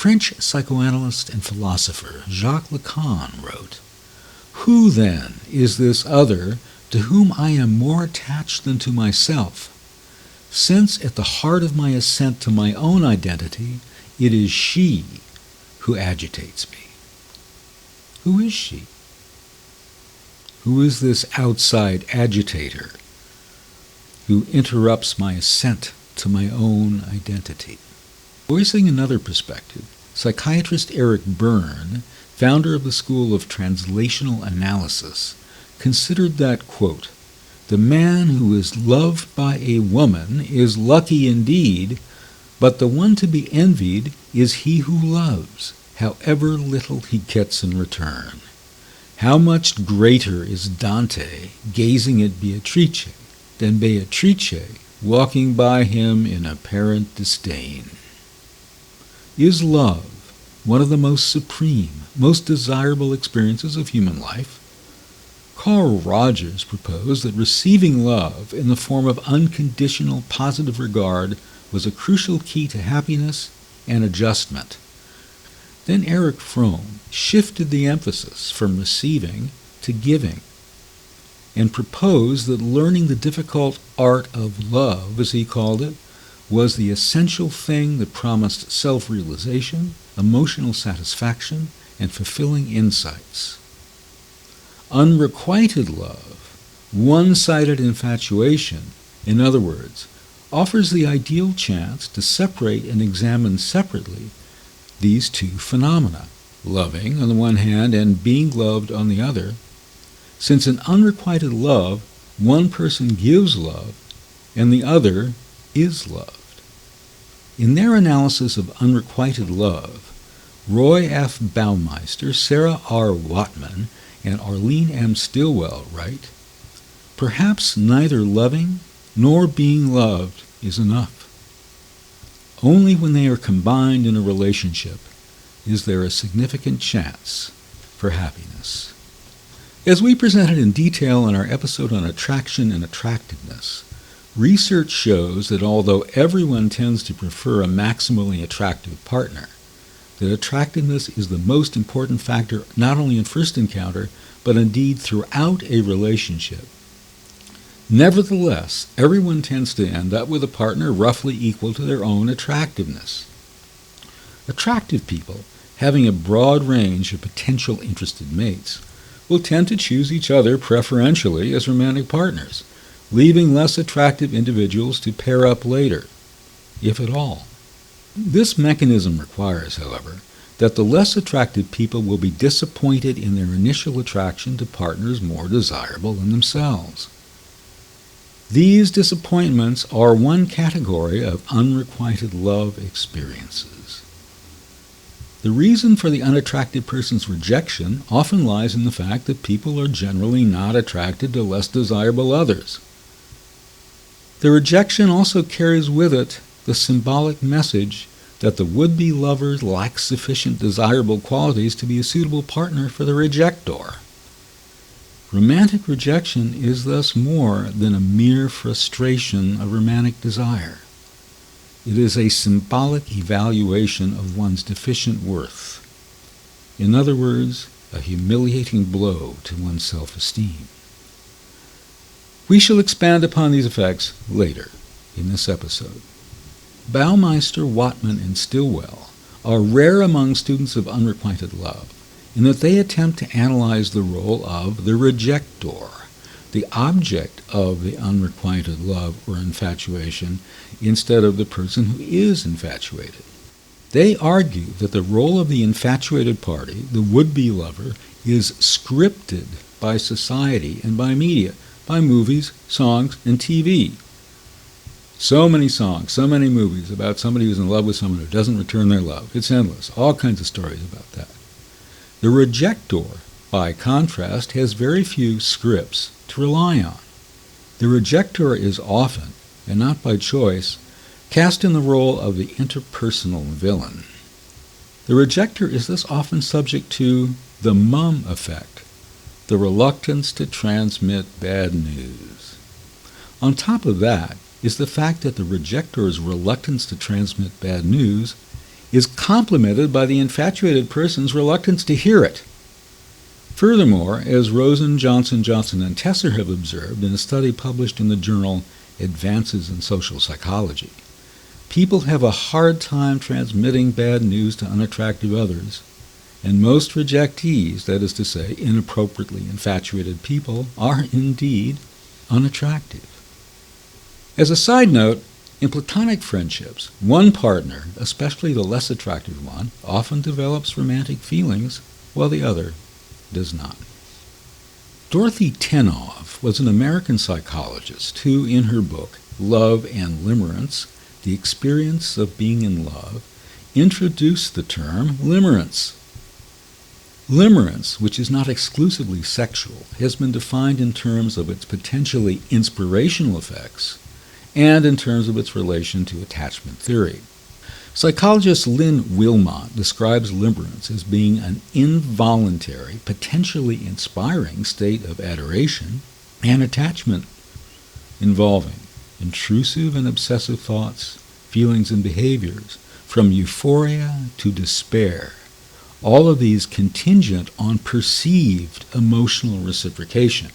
French psychoanalyst and philosopher Jacques Lacan wrote, "Who, then, is this other to whom I am more attached than to myself, since at the heart of my assent to my own identity it is she who agitates me?" Who is she? Who is this outside agitator who interrupts my assent to my own identity? Voicing another perspective, psychiatrist Erich Fromm, founder of the school of translational analysis, considered that, quote, "The man who is loved by a woman is lucky indeed, but the one to be envied is he who loves, however little he gets in return. How much greater is Dante gazing at Beatrice than Beatrice walking by him in apparent disdain." Is love one of the most supreme, most desirable experiences of human life? Carl Rogers proposed that receiving love in the form of unconditional positive regard was a crucial key to happiness and adjustment. Then Erich Fromm shifted the emphasis from receiving to giving, and proposed that learning the difficult art of love, as he called it, was the essential thing that promised self-realization, emotional satisfaction, and fulfilling insights. Unrequited love, one-sided infatuation, in other words, offers the ideal chance to separate and examine separately these two phenomena, loving on the one hand and being loved on the other. Since in unrequited love, one person gives love and the other is loved. In their analysis of unrequited love, Roy F. Baumeister, Sarah R. Watman, and Arlene M. Stilwell write, "Perhaps neither loving nor being loved is enough. Only when they are combined in a relationship is there a significant chance for happiness." As we presented in detail in our episode on attraction and attractiveness, research shows that although everyone tends to prefer a maximally attractive partner, that attractiveness is the most important factor not only in first encounter, but indeed throughout a relationship. Nevertheless, everyone tends to end up with a partner roughly equal to their own attractiveness. Attractive people, having a broad range of potential interested mates, will tend to choose each other preferentially as romantic partners, leaving less attractive individuals to pair up later, if at all. This mechanism requires, however, that the less attractive people will be disappointed in their initial attraction to partners more desirable than themselves. These disappointments are one category of unrequited love experiences. The reason for the unattractive person's rejection often lies in the fact that people are generally not attracted to less desirable others. The rejection also carries with it the symbolic message that the would-be lover lacks sufficient desirable qualities to be a suitable partner for the rejector. Romantic rejection is thus more than a mere frustration of romantic desire. It is a symbolic evaluation of one's deficient worth. In other words, a humiliating blow to one's self-esteem. We shall expand upon these effects later in this episode. Baumeister, Watman, and Stilwell are rare among students of unrequited love in that they attempt to analyze the role of the rejector, the object of the unrequited love or infatuation, instead of the person who is infatuated. They argue that the role of the infatuated party, the would-be lover, is scripted by society and by media, by movies, songs, and TV. So many songs, so many movies about somebody who's in love with someone who doesn't return their love. It's endless. All kinds of stories about that. The rejector, by contrast, has very few scripts to rely on. The rejector is often, and not by choice, cast in the role of the interpersonal villain. The rejector is thus often subject to the mum effect, the reluctance to transmit bad news. On top of that is the fact that the rejector's reluctance to transmit bad news is complemented by the infatuated person's reluctance to hear it. Furthermore, as Rosen, Johnson, and Tesser have observed in a study published in the journal Advances in Social Psychology, people have a hard time transmitting bad news to unattractive others, and most rejectees, that is to say, inappropriately infatuated people, are indeed unattractive. As a side note, in platonic friendships, one partner, especially the less attractive one, often develops romantic feelings while the other does not. Dorothy Tennov was an American psychologist who, in her book Love and Limerence, The Experience of Being in Love, introduced the term limerence. Limerence, which is not exclusively sexual, has been defined in terms of its potentially inspirational effects and in terms of its relation to attachment theory. Psychologist Lynn Wilmot describes limerence as being an involuntary, potentially inspiring state of adoration and attachment involving intrusive and obsessive thoughts, feelings, and behaviors, from euphoria to despair, all of these contingent on perceived emotional reciprocation,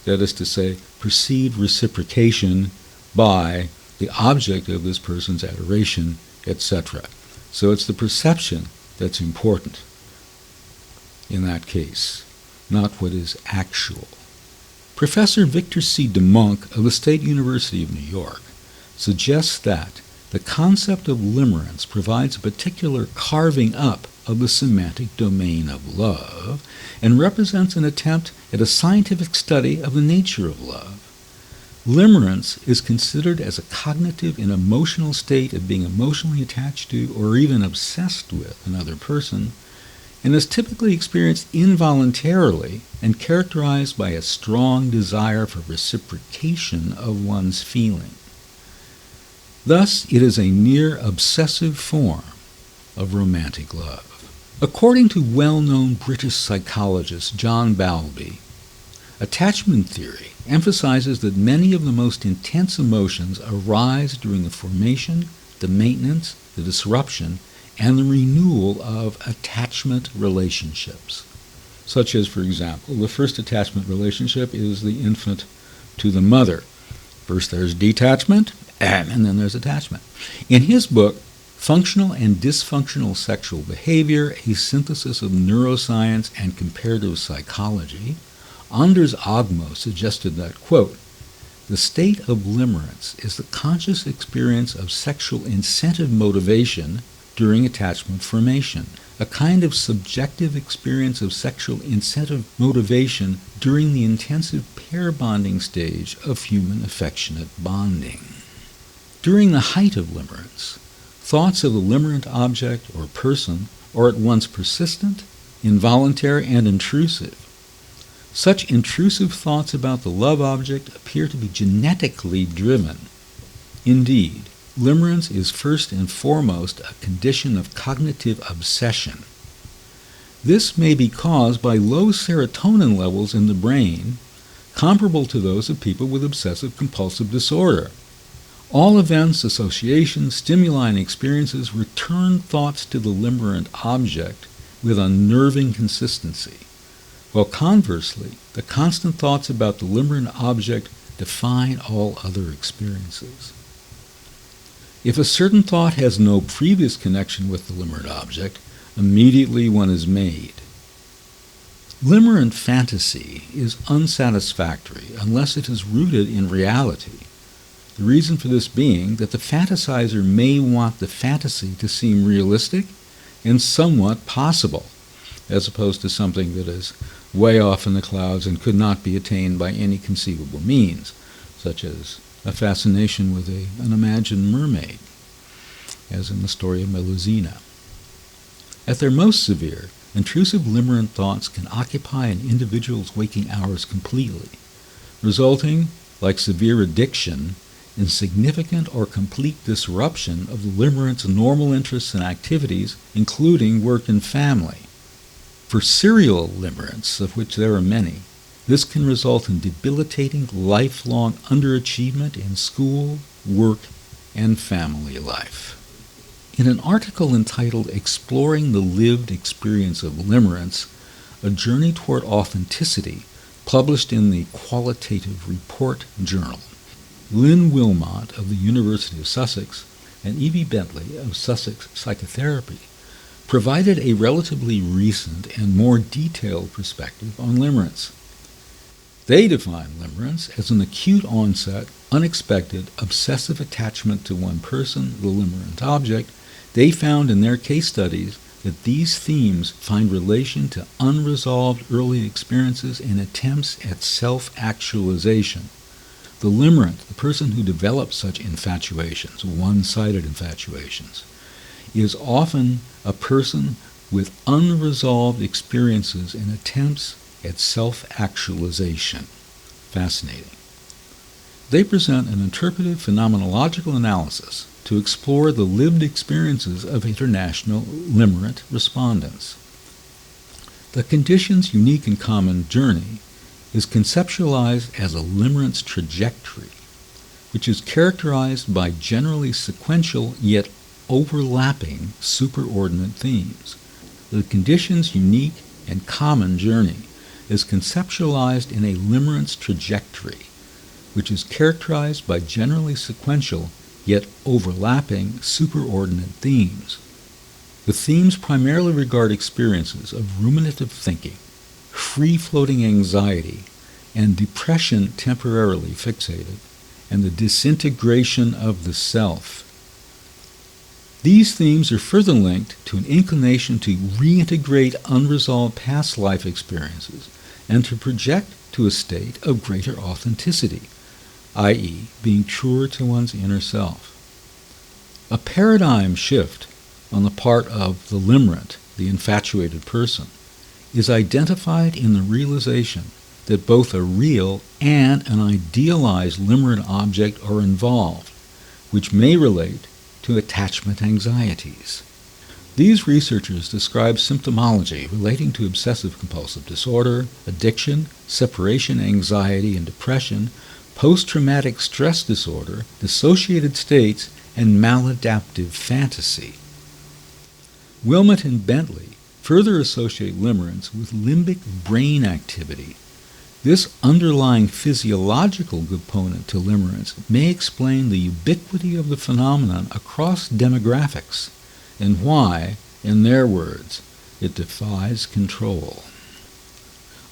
that is to say, perceived reciprocation by the object of this person's adoration, etc. So it's the perception that's important in that case, not what is actual. Professor Victor C. DeMonk of the State University of New York suggests that the concept of limerence provides a particular carving up of the semantic domain of love and represents an attempt at a scientific study of the nature of love. Limerence is considered as a cognitive and emotional state of being emotionally attached to or even obsessed with another person, and is typically experienced involuntarily and characterized by a strong desire for reciprocation of one's feeling. Thus, it is a near obsessive form of romantic love. According to well-known British psychologist John Bowlby, attachment theory emphasizes that many of the most intense emotions arise during the formation, the maintenance, the disruption, and the renewal of attachment relationships. Such as, for example, the first attachment relationship is the infant to the mother. First there's detachment, and then there's attachment. In his book, Functional and Dysfunctional Sexual Behavior, a Synthesis of Neuroscience and Comparative Psychology, Anders Ogmo suggested that, quote, the state of limerence is the conscious experience of sexual incentive motivation during attachment formation, a kind of subjective experience of sexual incentive motivation during the intensive pair bonding stage of human affectionate bonding. During the height of limerence, thoughts of the limerent object or person are at once persistent, involuntary, and intrusive. Such intrusive thoughts about the love object appear to be genetically driven. Indeed, limerence is first and foremost a condition of cognitive obsession. This may be caused by low serotonin levels in the brain, comparable to those of people with obsessive-compulsive disorder. All events, associations, stimuli, and experiences return thoughts to the limerent object with unnerving consistency, while conversely, the constant thoughts about the limerent object define all other experiences. If a certain thought has no previous connection with the limerent object, immediately one is made. Limerent fantasy is unsatisfactory unless it is rooted in reality. The reason for this being that the fantasizer may want the fantasy to seem realistic and somewhat possible, as opposed to something that is way off in the clouds and could not be attained by any conceivable means, such as a fascination with an imagined mermaid, as in the story of Melusina. At their most severe, intrusive limerent thoughts can occupy an individual's waking hours completely, resulting, like severe addiction, in significant or complete disruption of the limerent's normal interests and activities, including work and family. For serial limerence, of which there are many, this can result in debilitating lifelong underachievement in school, work, and family life. In an article entitled Exploring the Lived Experience of Limerence, A Journey Toward Authenticity, published in the Qualitative Report Journal, Lynn Wilmot of the University of Sussex and Evie Bentley of Sussex Psychotherapy provided a relatively recent and more detailed perspective on limerence. They define limerence as an acute onset, unexpected, obsessive attachment to one person, the limerent object. They found in their case studies that these themes find relation to unresolved early experiences and attempts at self-actualization. The limerent, the person who develops such infatuations, one-sided infatuations, is often a person with unresolved experiences and attempts at self-actualization. Fascinating. They present an interpretive phenomenological analysis to explore the lived experiences of international limerent respondents. The condition's unique and common journey is conceptualized as a limerence trajectory, which is characterized by generally sequential yet overlapping superordinate themes. The condition's unique and common journey is conceptualized in a limerence trajectory, which is characterized by generally sequential yet overlapping superordinate themes. The themes primarily regard experiences of ruminative thinking, free-floating anxiety, and depression temporarily fixated, and the disintegration of the self. These themes are further linked to an inclination to reintegrate unresolved past life experiences and to project to a state of greater authenticity, i.e., being truer to one's inner self. A paradigm shift on the part of the limerent, the infatuated person, is identified in the realization that both a real and an idealized limerent object are involved, which may relate to attachment anxieties. These researchers describe symptomology relating to obsessive-compulsive disorder, addiction, separation anxiety and depression, post-traumatic stress disorder, dissociated states, and maladaptive fantasy. Wilmot and Bentley further associate limerence with limbic brain activity. This underlying physiological component to limerence may explain the ubiquity of the phenomenon across demographics and why, in their words, it defies control.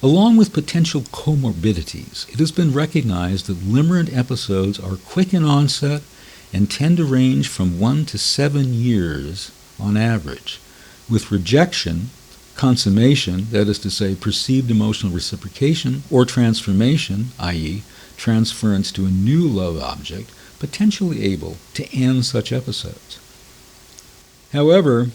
Along with potential comorbidities, it has been recognized that limerent episodes are quick in onset and tend to range from 1 to 7 years on average, with rejection, consummation, that is to say, perceived emotional reciprocation, or transformation, i.e., transference to a new love object, potentially able to end such episodes. However,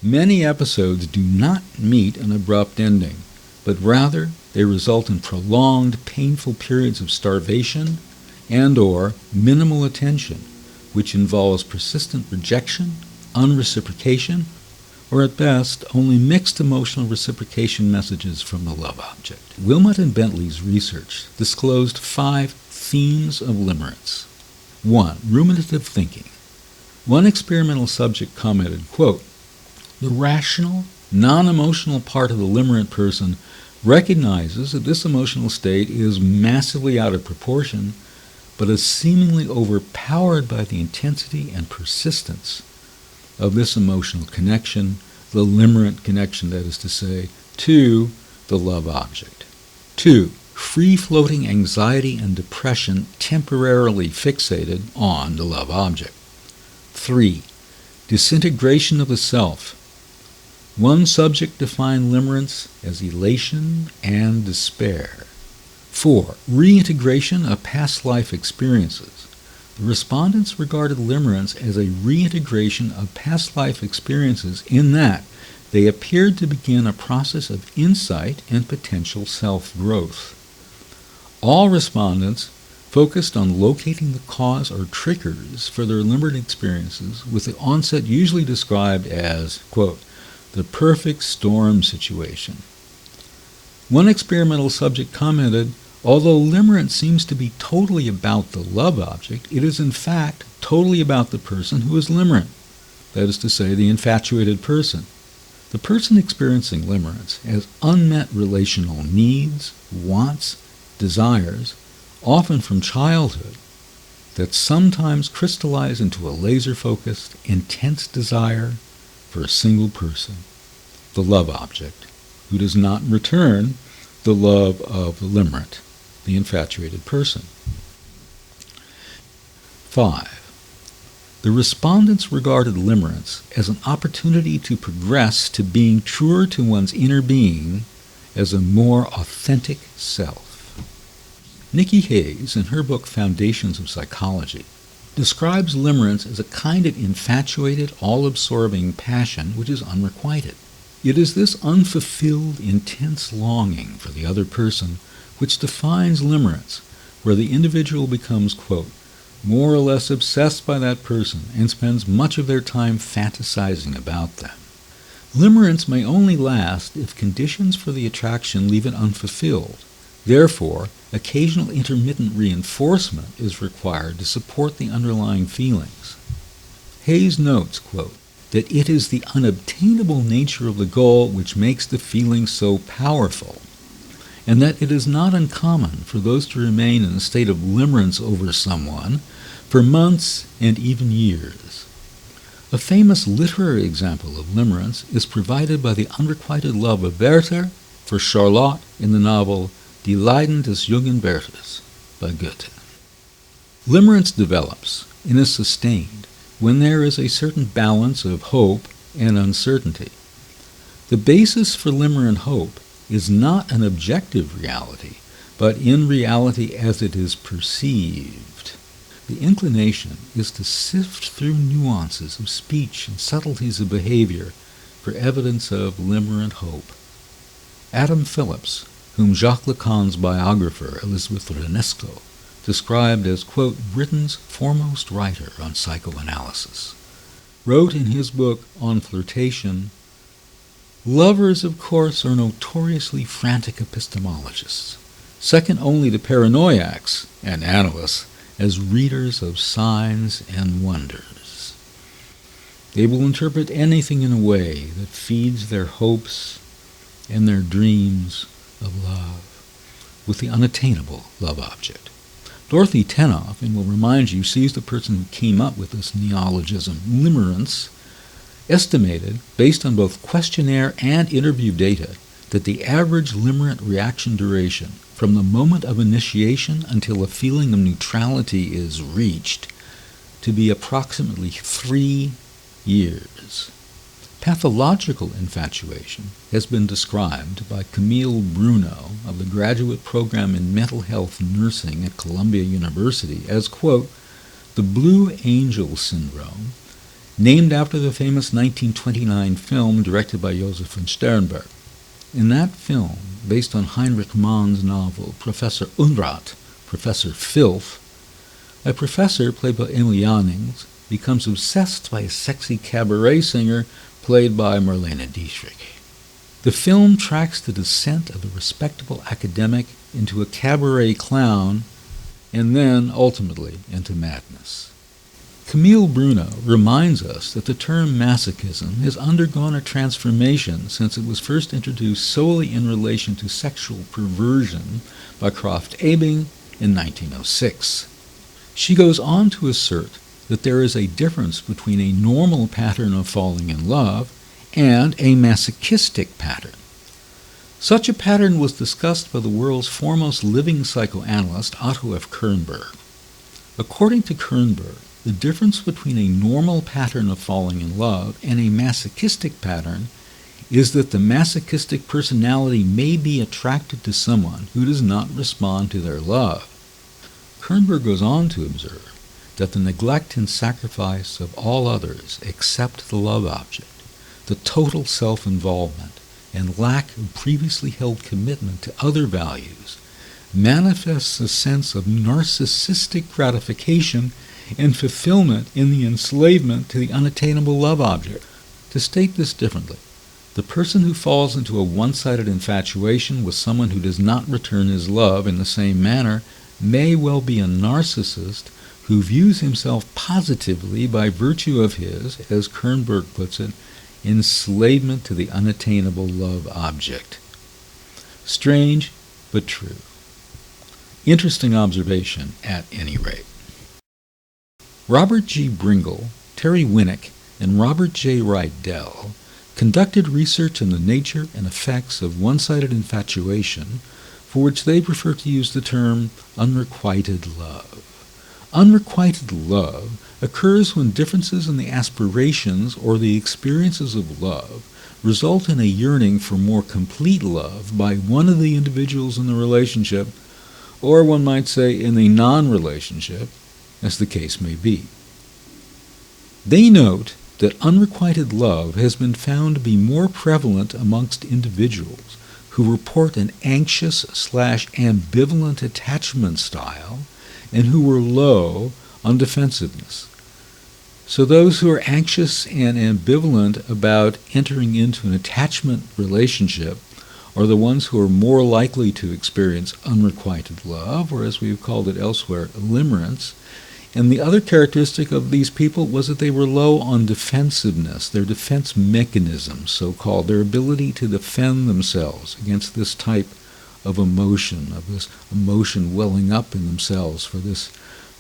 many episodes do not meet an abrupt ending, but rather they result in prolonged, painful periods of starvation and/or minimal attention, which involves persistent rejection, unreciprocation, or at best, only mixed emotional reciprocation messages from the love object. Wilmot and Bentley's research disclosed 5 themes of limerence. 1. Ruminative thinking. One experimental subject commented, quote, "The rational, non-emotional part of the limerent person recognizes that this emotional state is massively out of proportion, but is seemingly overpowered by the intensity and persistence of this emotional connection, the limerent connection, that is to say, to the love object." 2. Free-floating anxiety and depression temporarily fixated on the love object. 3. Disintegration of the self. One subject defined limerence as elation and despair. 4. Reintegration of past life experiences. The respondents regarded limerence as a reintegration of past life experiences in that they appeared to begin a process of insight and potential self-growth. All respondents focused on locating the cause or triggers for their limerent experiences, with the onset usually described as, quote, "the perfect storm situation." One experimental subject commented, "Although limerence seems to be totally about the love object, it is in fact totally about the person who is limerent." that is to say, the infatuated person. The person experiencing limerence has unmet relational needs, wants, desires, often from childhood, that sometimes crystallize into a laser-focused, intense desire for a single person, the love object, who does not return the love of the limerent, the infatuated person. 5. The respondents regarded limerence as an opportunity to progress to being truer to one's inner being as a more authentic self. Nikki Hayes, in her book Foundations of Psychology, describes limerence as a kind of infatuated, all-absorbing passion which is unrequited. It is this unfulfilled, intense longing for the other person which defines limerence, where the individual becomes, quote, more or less obsessed by that person and spends much of their time fantasizing about them. Limerence may only last if conditions for the attraction leave it unfulfilled. Therefore, occasional intermittent reinforcement is required to support the underlying feelings. Hayes notes, quote, that it is the unobtainable nature of the goal which makes the feeling so powerful, and that it is not uncommon for those to remain in a state of limerence over someone for months and even years. A famous literary example of limerence is provided by the Unrequited Love of Werther for Charlotte in the novel Die Leiden des jungen Werthers by Goethe. Limerence develops and is sustained when there is a certain balance of hope and uncertainty. The basis for limerent hope is not an objective reality, but in reality as it is perceived. The inclination is to sift through nuances of speech and subtleties of behavior for evidence of limerent hope. Adam Phillips, whom Jacques Lacan's biographer Elizabeth Ionesco described as, quote, Britain's foremost writer on psychoanalysis, wrote in his book On Flirtation, lovers, of course, are notoriously frantic epistemologists, second only to paranoiacs and analysts as readers of signs and wonders. They will interpret anything in a way that feeds their hopes and their dreams of love with the unattainable love object. Dorothy Tenoff, and will remind you, she's the person who came up with this neologism, limerence, estimated, based on both questionnaire and interview data, that the average limerent reaction duration from the moment of initiation until a feeling of neutrality is reached to be approximately 3 years. Pathological infatuation has been described by Camille Bruno of the Graduate Program in Mental Health Nursing at Columbia University as, quote, the Blue Angel Syndrome, named after the famous 1929 film directed by Josef von Sternberg. In that film, based on Heinrich Mann's novel Professor Unrat, Professor Filth, a professor played by Emil Jannings becomes obsessed by a sexy cabaret singer played by Marlene Dietrich. The film tracks the descent of a respectable academic into a cabaret clown and then, ultimately, into madness. Camille Bruno reminds us that the term masochism has undergone a transformation since it was first introduced solely in relation to sexual perversion by Croft Abing in 1906. She goes on to assert that there is a difference between a normal pattern of falling in love and a masochistic pattern. Such a pattern was discussed by the world's foremost living psychoanalyst, Otto F. Kernberg. According to Kernberg, the difference between a normal pattern of falling in love and a masochistic pattern is that the masochistic personality may be attracted to someone who does not respond to their love. Kernberg goes on to observe that the neglect and sacrifice of all others except the love object, the total self-involvement, and lack of previously held commitment to other values manifests a sense of narcissistic gratification and fulfillment in the enslavement to the unattainable love object. To state this differently, the person who falls into a one-sided infatuation with someone who does not return his love in the same manner may well be a narcissist who views himself positively by virtue of his, as Kernberg puts it, enslavement to the unattainable love object. Strange, but true. Interesting observation, at any rate. Robert G. Bringle, Terry Winnick, and Robert J. Rydell conducted research on the nature and effects of one-sided infatuation, for which they prefer to use the term unrequited love. Unrequited love occurs when differences in the aspirations or the experiences of love result in a yearning for more complete love by one of the individuals in the relationship, or one might say in the non-relationship, as the case may be. They note that unrequited love has been found to be more prevalent amongst individuals who report an anxious/ambivalent attachment style and who were low on defensiveness. So those who are anxious and ambivalent about entering into an attachment relationship are the ones who are more likely to experience unrequited love, or as we've called it elsewhere, limerence. And the other characteristic of these people was that they were low on defensiveness, their defense mechanism, so-called, their ability to defend themselves against this type of emotion welling up in themselves for this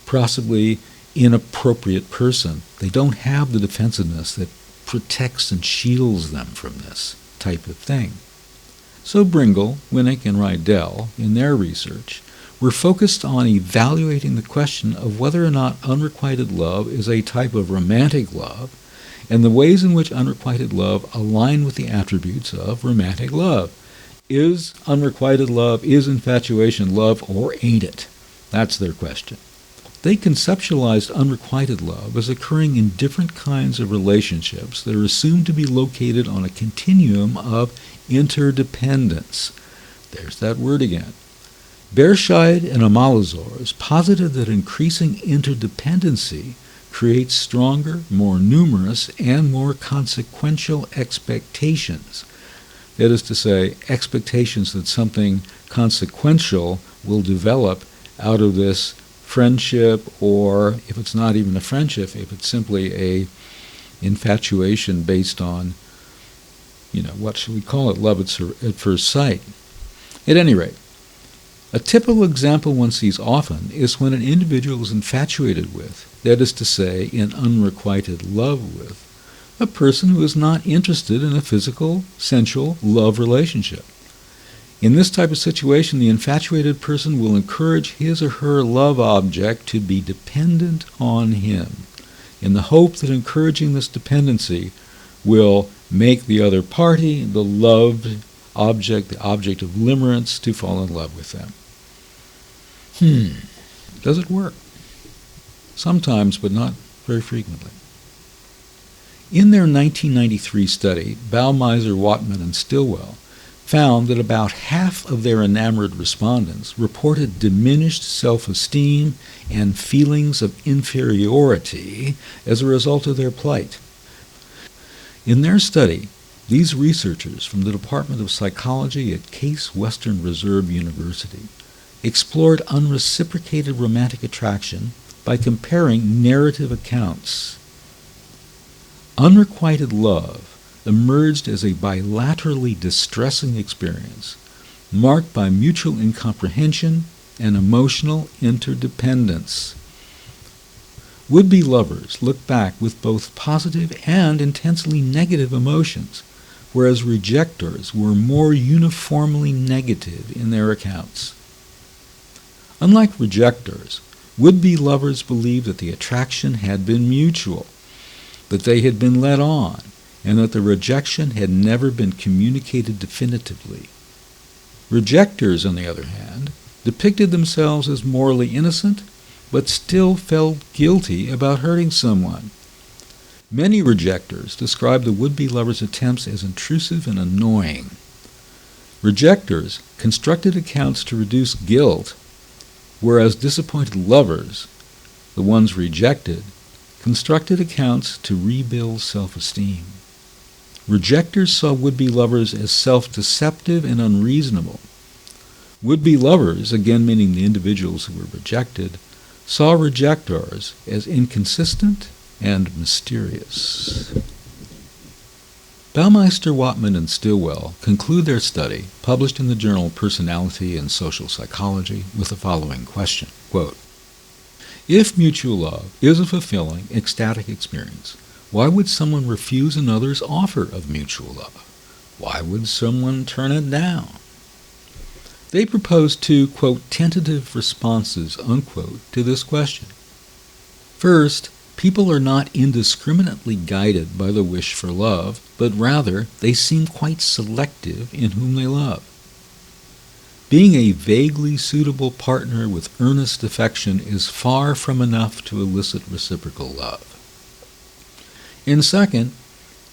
possibly inappropriate person. They don't have the defensiveness that protects and shields them from this type of thing. So Bringle, Winnick, and Rydell, in their research, were focused on evaluating the question of whether or not unrequited love is a type of romantic love, and the ways in which unrequited love align with the attributes of romantic love. Is unrequited love, is infatuation love, or ain't it? That's their question. They conceptualized unrequited love as occurring in different kinds of relationships that are assumed to be located on a continuum of interdependence. There's that word again. Bearscheid and Amalazors posited that increasing interdependency creates stronger, more numerous, and more consequential expectations. That is to say, expectations that something consequential will develop out of this friendship, or if it's not even a friendship, if it's simply a infatuation based on, what should we call it, love at first sight. At any rate, a typical example one sees often is when an individual is infatuated with, that is to say, in unrequited love with, a person who is not interested in a physical, sensual love relationship. In this type of situation, the infatuated person will encourage his or her love object to be dependent on him, in the hope that encouraging this dependency will make the other party, the loved object, the object of limerence, to fall in love with them. Does it work? Sometimes, but not very frequently. In their 1993 study, Baumeiser, Whatman, and Stilwell found that about half of their enamored respondents reported diminished self-esteem and feelings of inferiority as a result of their plight. In their study, these researchers from the Department of Psychology at Case Western Reserve University explored unreciprocated romantic attraction by comparing narrative accounts. Unrequited love emerged as a bilaterally distressing experience, marked by mutual incomprehension and emotional interdependence. Would-be lovers look back with both positive and intensely negative emotions, whereas rejectors were more uniformly negative in their accounts. Unlike rejectors, would-be lovers believed that the attraction had been mutual, that they had been led on, and that the rejection had never been communicated definitively. Rejectors, on the other hand, depicted themselves as morally innocent, but still felt guilty about hurting someone. Many rejectors described the would-be lover's attempts as intrusive and annoying. Rejectors constructed accounts to reduce guilt, whereas disappointed lovers, the ones rejected, constructed accounts to rebuild self-esteem. Rejectors saw would-be lovers as self-deceptive and unreasonable. Would-be lovers, again meaning the individuals who were rejected, saw rejectors as inconsistent and mysterious. Baumeister, Whatman, and Stilwell conclude their study, published in the journal Personality and Social Psychology, with the following question, quote, "If mutual love is a fulfilling, ecstatic experience, why would someone refuse another's offer of mutual love? Why would someone turn it down?" They propose two, quote, "tentative responses," unquote, to this question. First, people are not indiscriminately guided by the wish for love, but rather they seem quite selective in whom they love. Being a vaguely suitable partner with earnest affection is far from enough to elicit reciprocal love. And second,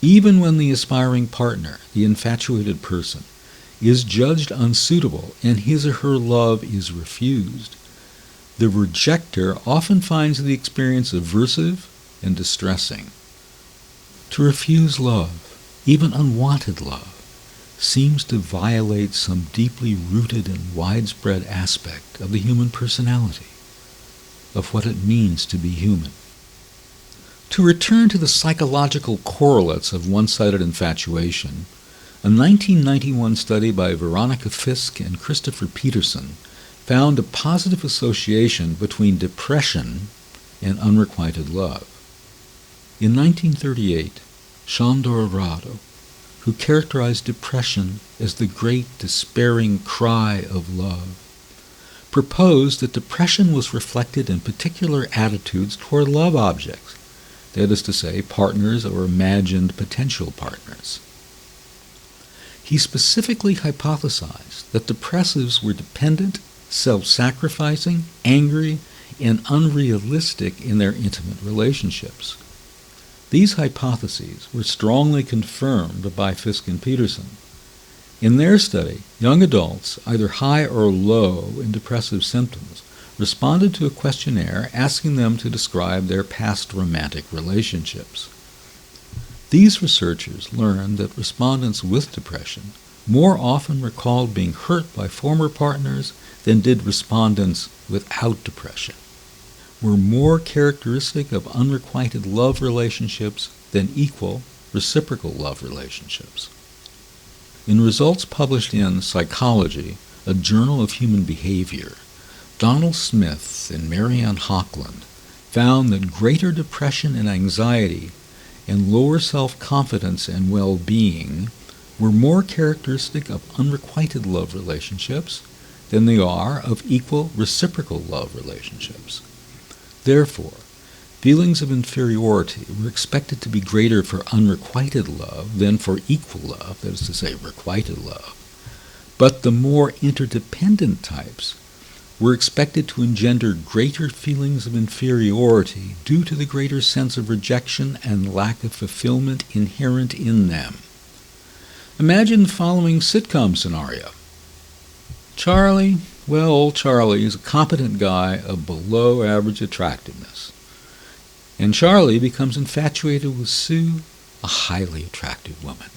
even when the aspiring partner, the infatuated person, is judged unsuitable and his or her love is refused, the rejector often finds the experience aversive and distressing. To refuse love, even unwanted love, seems to violate some deeply rooted and widespread aspect of the human personality, of what it means to be human. To return to the psychological correlates of one-sided infatuation, a 1991 study by Veronica Fisk and Christopher Peterson found a positive association between depression and unrequited love. In 1938, Sándor Radó, who characterized depression as the great despairing cry of love, proposed that depression was reflected in particular attitudes toward love objects, that is to say, partners or imagined potential partners. He specifically hypothesized that depressives were dependent, self-sacrificing, angry, and unrealistic in their intimate relationships. These hypotheses were strongly confirmed by Fisk and Peterson. In their study, young adults, either high or low in depressive symptoms, responded to a questionnaire asking them to describe their past romantic relationships. These researchers learned that respondents with depression more often recalled being hurt by former partners than did respondents without depression, were more characteristic of unrequited love relationships than equal, reciprocal love relationships. In results published in Psychology, a journal of human behavior, Donald Smith and Marianne Hochland found that greater depression and anxiety and lower self-confidence and well-being were more characteristic of unrequited love relationships than they are of equal reciprocal love relationships. Therefore, feelings of inferiority were expected to be greater for unrequited love than for equal love, that is to say, requited love. But the more interdependent types were expected to engender greater feelings of inferiority due to the greater sense of rejection and lack of fulfillment inherent in them. Imagine the following sitcom scenario. Charlie, well, old Charlie is a competent guy of below average attractiveness. And Charlie becomes infatuated with Sue, a highly attractive woman.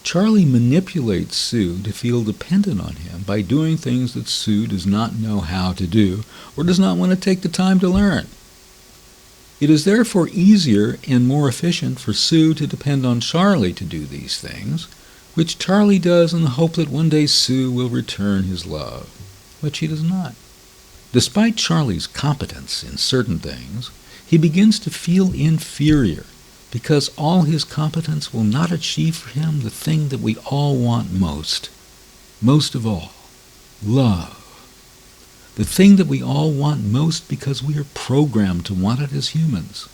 Charlie manipulates Sue to feel dependent on him by doing things that Sue does not know how to do or does not want to take the time to learn. It is therefore easier and more efficient for Sue to depend on Charlie to do these things, which Charlie does in the hope that one day Sue will return his love, but she does not. Despite Charlie's competence in certain things, he begins to feel inferior because all his competence will not achieve for him the thing that we all want most of all, love. The thing that we all want most because we are programmed to want it as humans.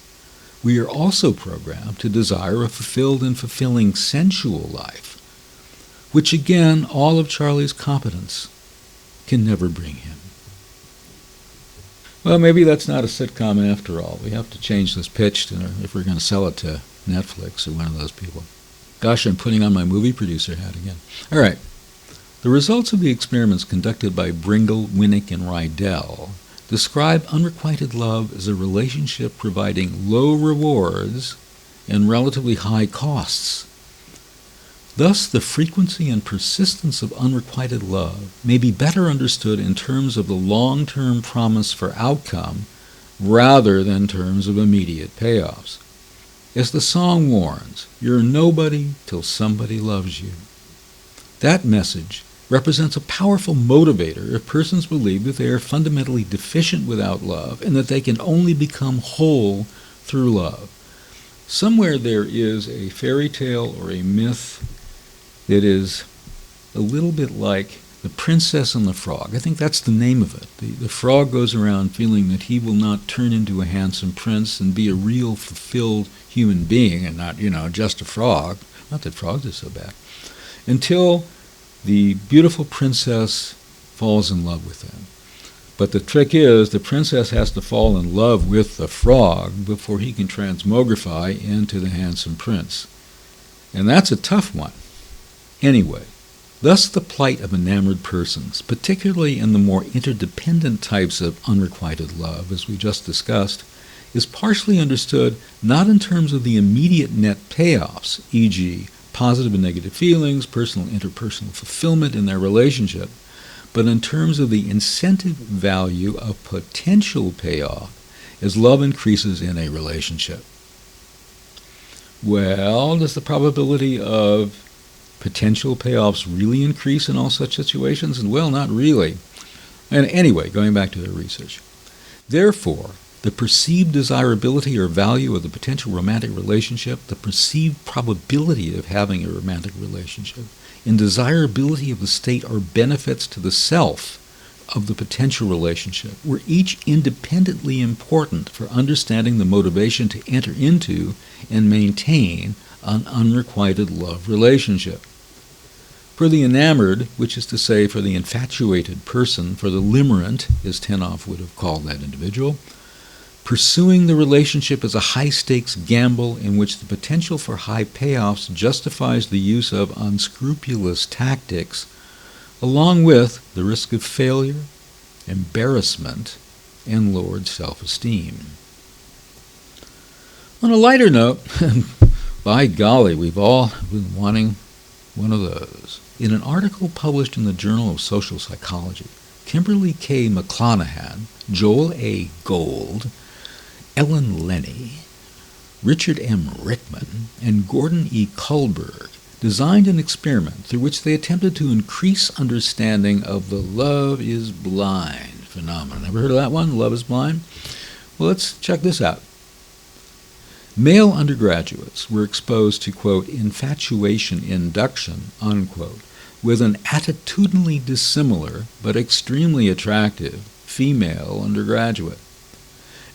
We are also programmed to desire a fulfilled and fulfilling sensual life, which again, all of Charlie's competence can never bring him. Well, maybe that's not a sitcom after all. We have to change this pitch if we're going to sell it to Netflix or one of those people. Gosh, I'm putting on my movie producer hat again. All right. The results of the experiments conducted by Bringle, Winnick, and Rydell describe unrequited love as a relationship providing low rewards and relatively high costs. Thus, the frequency and persistence of unrequited love may be better understood in terms of the long-term promise for outcome rather than terms of immediate payoffs. As the song warns, you're nobody till somebody loves you. That message represents a powerful motivator if persons believe that they are fundamentally deficient without love and that they can only become whole through love. Somewhere there is a fairy tale or a myth that is a little bit like The Princess and the Frog. I think that's the name of it. The frog goes around feeling that he will not turn into a handsome prince and be a real fulfilled human being and not, just a frog. Not that frogs are so bad. Until the beautiful princess falls in love with him. But the trick is the princess has to fall in love with the frog before he can transmogrify into the handsome prince. And that's a tough one. Anyway, thus the plight of enamored persons, particularly in the more interdependent types of unrequited love, as we just discussed, is partially understood not in terms of the immediate net payoffs, e.g., positive and negative feelings, personal and interpersonal fulfillment in their relationship, but in terms of the incentive value of potential payoff as love increases in a relationship. Well, does the probability of potential payoffs really increase in all such situations? And well, not really. And anyway, going back to their research. Therefore, the perceived desirability or value of the potential romantic relationship, the perceived probability of having a romantic relationship, and desirability of the state or benefits to the self of the potential relationship were each independently important for understanding the motivation to enter into and maintain an unrequited love relationship. For the enamored, which is to say for the infatuated person, for the limerent, as Tenoff would have called that individual, pursuing the relationship is a high-stakes gamble in which the potential for high payoffs justifies the use of unscrupulous tactics, along with the risk of failure, embarrassment, and lowered self-esteem. On a lighter note, by golly, we've all been wanting one of those. In an article published in the Journal of Social Psychology, Kimberly K. McClanahan, Joel A. Gold, Ellen Lenny, Richard M. Rickman, and Gordon E. Kullberg designed an experiment through which they attempted to increase understanding of the love is blind phenomenon. Ever heard of that one, love is blind? Well, let's check this out. Male undergraduates were exposed to, quote, infatuation induction, unquote, with an attitudinally dissimilar but extremely attractive female undergraduate.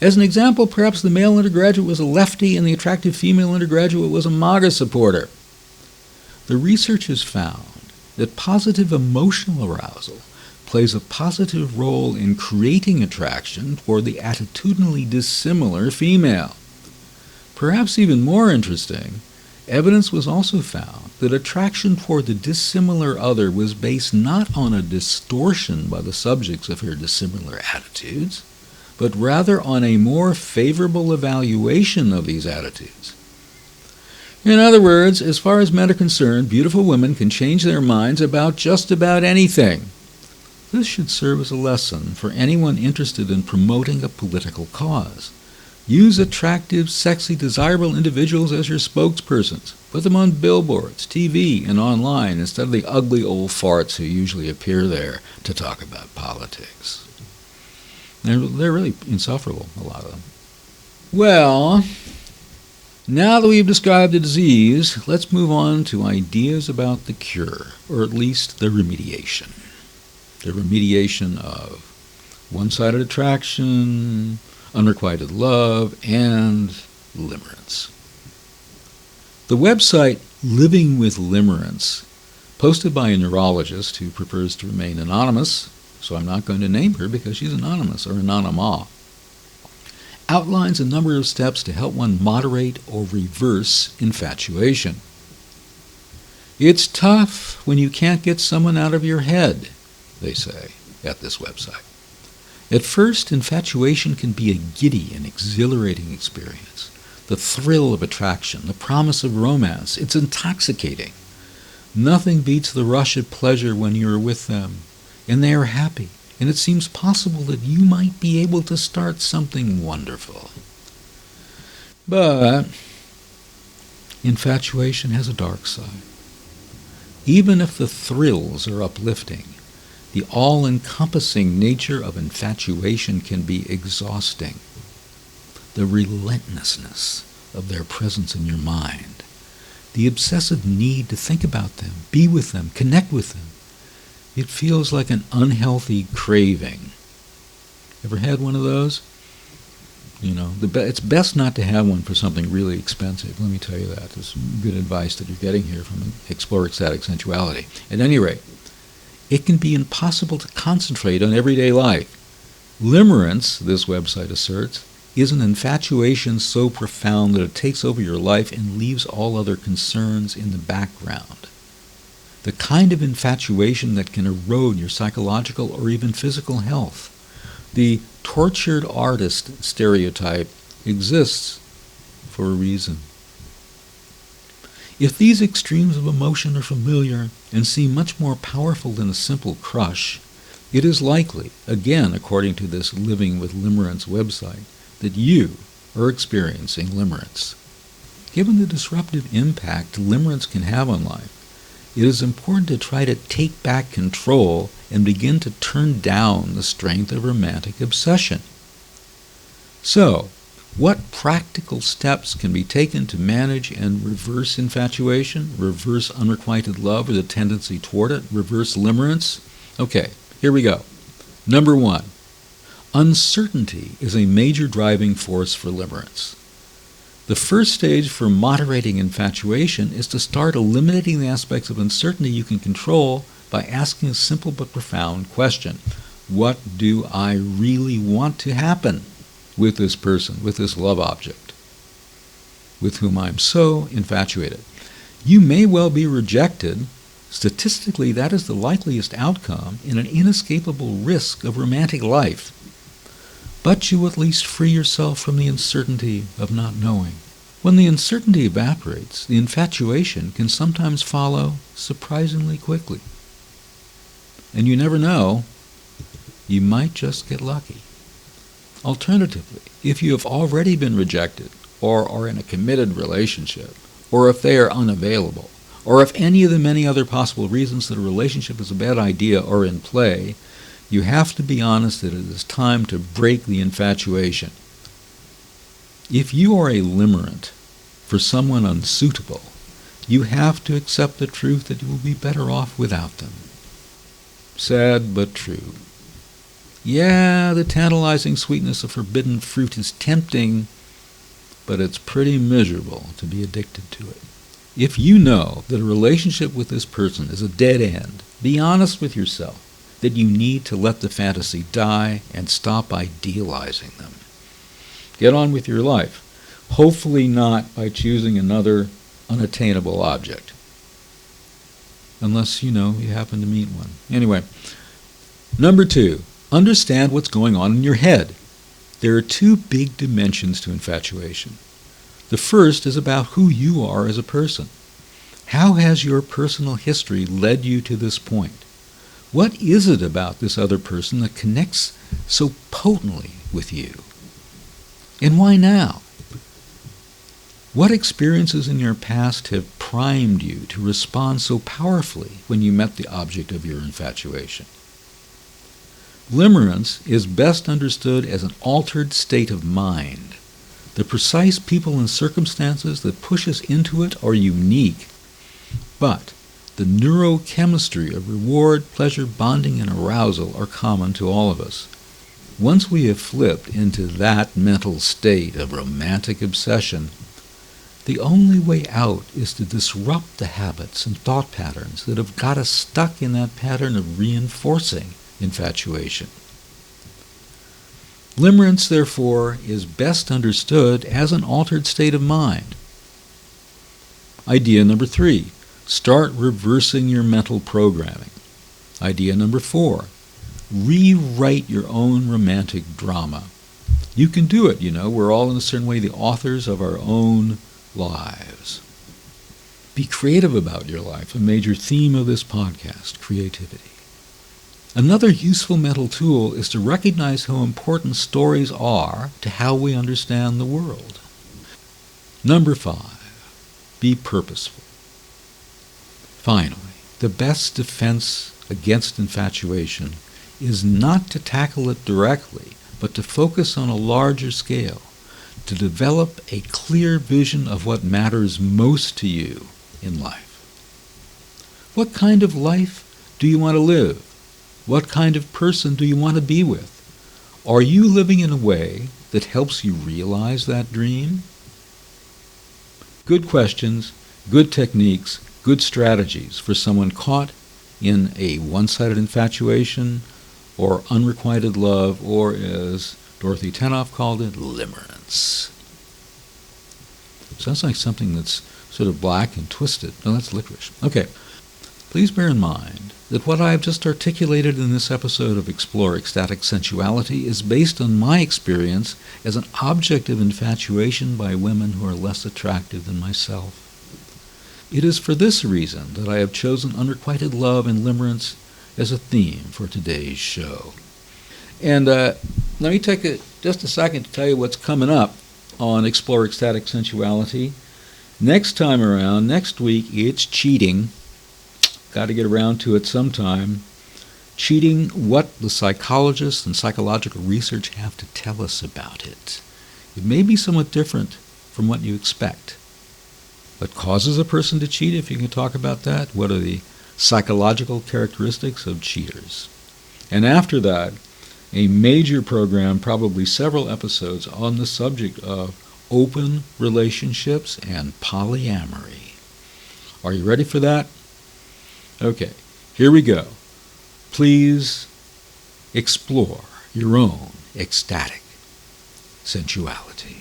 As an example, perhaps the male undergraduate was a lefty and the attractive female undergraduate was a MAGA supporter. The research has found that positive emotional arousal plays a positive role in creating attraction toward the attitudinally dissimilar female. Perhaps even more interesting, evidence was also found that attraction toward the dissimilar other was based not on a distortion by the subjects of her dissimilar attitudes, but rather on a more favorable evaluation of these attitudes. In other words, as far as men are concerned, beautiful women can change their minds about just about anything. This should serve as a lesson for anyone interested in promoting a political cause. Use attractive, sexy, desirable individuals as your spokespersons. Put them on billboards, TV, and online instead of the ugly old farts who usually appear there to talk about politics. They're really insufferable, a lot of them. Well, now that we've described the disease, let's move on to ideas about the cure, or at least the remediation. The remediation of one-sided attraction, unrequited love, and limerence. The website Living with Limerence, posted by a neurologist who prefers to remain anonymous, so I'm not going to name her because she's anonymous or anonyma, outlines a number of steps to help one moderate or reverse infatuation. It's tough when you can't get someone out of your head, they say at this website. At first, infatuation can be a giddy and exhilarating experience. The thrill of attraction, the promise of romance, it's intoxicating. Nothing beats the rush of pleasure when you are with them, and they are happy, and it seems possible that you might be able to start something wonderful. But infatuation has a dark side. Even if the thrills are uplifting, the all-encompassing nature of infatuation can be exhausting. The relentlessness of their presence in your mind, the obsessive need to think about them, be with them, connect with them. It feels like an unhealthy craving. Ever had one of those? It's best not to have one for something really expensive. Let me tell you that. There's some good advice that you're getting here from Explore Ecstatic Sensuality. At any rate, it can be impossible to concentrate on everyday life. Limerence, this website asserts, is an infatuation so profound that it takes over your life and leaves all other concerns in the background. The kind of infatuation that can erode your psychological or even physical health. The tortured artist stereotype exists for a reason. If these extremes of emotion are familiar and seem much more powerful than a simple crush, it is likely, again according to this Living with Limerence website, that you are experiencing limerence. Given the disruptive impact limerence can have on life, it is important to try to take back control and begin to turn down the strength of romantic obsession. So, what practical steps can be taken to manage and reverse infatuation, reverse unrequited love or the tendency toward it, reverse limerence? Okay, here we go. Number 1. Uncertainty is a major driving force for limerence. The first stage for moderating infatuation is to start eliminating the aspects of uncertainty you can control by asking a simple but profound question. What do I really want to happen with this person, with this love object, with whom I'm so infatuated? You may well be rejected. Statistically, that is the likeliest outcome in an inescapable risk of romantic life. But you at least free yourself from the uncertainty of not knowing. When the uncertainty evaporates, the infatuation can sometimes follow surprisingly quickly. And you never know, you might just get lucky. Alternatively, if you have already been rejected, or are in a committed relationship, or if they are unavailable, or if any of the many other possible reasons that a relationship is a bad idea are in play, you have to be honest that it is time to break the infatuation. If you are a limerent for someone unsuitable, you have to accept the truth that you will be better off without them. Sad but true. Yeah, the tantalizing sweetness of forbidden fruit is tempting, but it's pretty miserable to be addicted to it. If you know that a relationship with this person is a dead end, be honest with yourself that you need to let the fantasy die and stop idealizing them. Get on with your life, hopefully not by choosing another unattainable object. Unless, you happen to meet one. Anyway, number 2, understand what's going on in your head. There are 2 big dimensions to infatuation. The first is about who you are as a person. How has your personal history led you to this point? What is it about this other person that connects so potently with you? And why now? What experiences in your past have primed you to respond so powerfully when you met the object of your infatuation? Limerence is best understood as an altered state of mind. The precise people and circumstances that push us into it are unique, but the neurochemistry of reward, pleasure, bonding, and arousal are common to all of us. Once we have flipped into that mental state of romantic obsession, the only way out is to disrupt the habits and thought patterns that have got us stuck in that pattern of reinforcing infatuation. Limerence, therefore, is best understood as an altered state of mind. Idea number 3. Start reversing your mental programming. Idea number 4. Rewrite your own romantic drama. You can do it, We're all in a certain way the authors of our own lives. Be creative about your life, a major theme of this podcast, creativity. Another useful mental tool is to recognize how important stories are to how we understand the world. Number 5, be purposeful. Finally, the best defense against infatuation is not to tackle it directly, but to focus on a larger scale, to develop a clear vision of what matters most to you in life. What kind of life do you want to live? What kind of person do you want to be with? Are you living in a way that helps you realize that dream? Good questions, good techniques, good strategies for someone caught in a one-sided infatuation or unrequited love, or as Dorothy Tenoff called it, limerence. Sounds like something that's sort of black and twisted. No, that's licorice. Okay. Please bear in mind that what I have just articulated in this episode of Explore Ecstatic Sensuality is based on my experience as an object of infatuation by women who are less attractive than myself. It is for this reason that I have chosen unrequited love and limerence as a theme for today's show. And let me take just a second to tell you what's coming up on Explore Ecstatic Sensuality. Next time around, next week, it's cheating. Got to get around to it sometime. Cheating, what the psychologists and psychological research have to tell us about it. It may be somewhat different from what you expect. What causes a person to cheat, if you can talk about that? What are the psychological characteristics of cheaters? And after that, a major program, probably several episodes, on the subject of open relationships and polyamory. Are you ready for that? Okay, here we go. Please explore your own ecstatic sensuality.